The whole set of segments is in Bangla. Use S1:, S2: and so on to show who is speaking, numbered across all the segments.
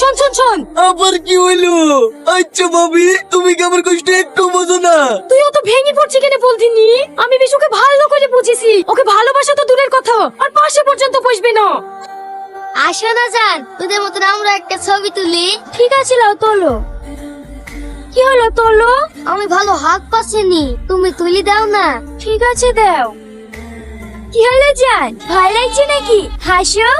S1: শোন শোন শোন,
S2: আবার কি হইলো? আচ্ছা ভাবি, তুমি কি আমার কষ্ট একটু বোঝো না?
S1: তুই অত ভেঙে পড়ছি কেন বলতিনি? আমি বিশুকে ভালো করে বুঝেছি, ওকে ভালোবাসা তো দূরের কথা, আর পাশে পর্যন্ত বসবে না।
S3: আসো না যান, তোদের মতন আমরা একটা ছবি তুলি।
S1: ঠিক আছে, লাও তোলো। কি হলো, তোলো?
S3: আমি ভালো হাত পাচ্ছিনি, তুমি তুলি দাও না।
S1: ঠিক আছে, দাও। কি হলো জান, ভালো লাগছে নাকি? হাসো।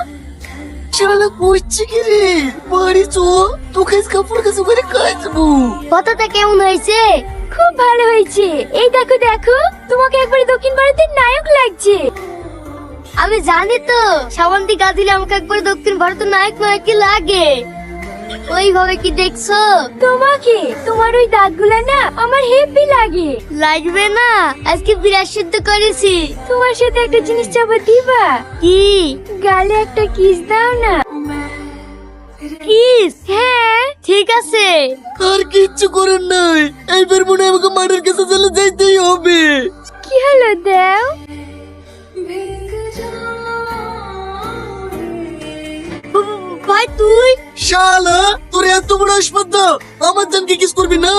S2: শালা করছে কি রে? বাড়ি চো, তোকে কাপড় কাছে করে কাচবো।
S3: কতটা কেমন হয়েছে?
S1: খুব ভালো হয়েছে। এই দেখো দেখো, তোমাকে একবারে দক্ষিণ ভারতের নায়ক লাগছে।
S3: আমি জানি তো, সাবান্তি গা দিলে আমাকে একবার দক্ষিণ ভারতের নায়ক নায়কই লাগে। ওইভাবে কি দেখছো?
S1: তোমাকে, তোমার ওই দাঁতগুলা না আমার হেভি লাগে।
S3: লাগবে না, আজকে বিরাট সিদ্ধ করেছি।
S1: তোমার সাথে একটা জিনিস চাবো, দিবা?
S3: কি?
S1: গালে একটা কিস দাও না।
S3: কিস?
S1: হ্যাঁ।
S3: ঠিক আছে।
S2: আর কিচ্ছু করার নাই, এইবার মনে হয় আমাকে মার্ডার কেসে চলে যাইতেই হবে।
S1: কি হলো, দাও।
S3: ভাই তুই?
S2: শালা, তোর এত বড় আসপাদ্দা, আমার জানকে কিস করবি না?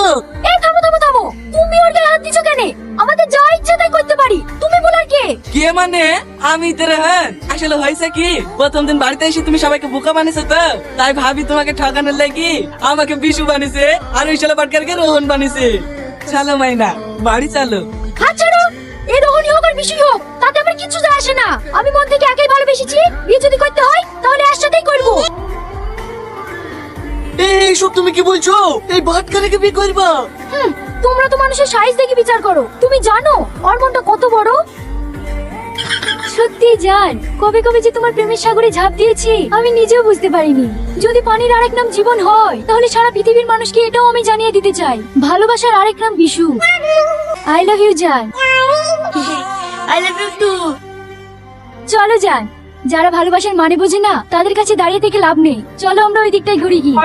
S1: এই থামো থামো থামো, তুমি ওর গায়ে হাত দিছো কেন? আমাদের যা ইচ্ছা তাই করতে পারি, তুমি বলার কে?
S4: কে মানে? আমি তেরে হ্যাঁ। আসলে হয়েছে কি, প্রথম দিন বাড়িতে এসে তুমি সবাইকে বোকা বানিয়েছো তো, তাই ভাবি তোমাকে ঠকানোর লাগি আমাকে বিশু বানিয়েছে, আর ওই শালা বাটকারকে রোহন বানিয়েছে। চলো মাইনা, বাড়ি চলো।
S1: হাত ছাড়ো। এই রোহনী হোক আর বিষয় হোক, তাতে আমার কিছু যায় আসে না। আমি মন থেকে একাই ভালোবেসেছি, বিয়ে যদি করতে হয় তাহলে একসাথেই করবো।
S2: এইসব তুমি কি বলছো? এই বাটকারাকে বিয়ে করবা?
S1: তোমরা তো মানুষের সাইজ দেখে বিচার করো। তুমি জানো ওর মনটা কত বড়? সত্যি জান, কবে কবে যে তোমার প্রেমের সাগরে ঝাঁপ দিয়েছি আমি নিজেও বুঝতে পারিনি। যদি পানির আরেক নাম জীবন হয়, তাহলে সারা পৃথিবীর মানুষকে এটাও আমি জানিয়ে দিতে চাই, ভালোবাসার আরেক নাম বিশু। আই লাভ ইউ জান।
S3: I love you too.
S1: চলো জান, যারা ভালোবাসার মানে বোঝে না তাদের কাছে দাঁড়িয়ে থেকে লাভ নেই। চলো আমরা ওই দিকটাই ঘুরে গিয়ে।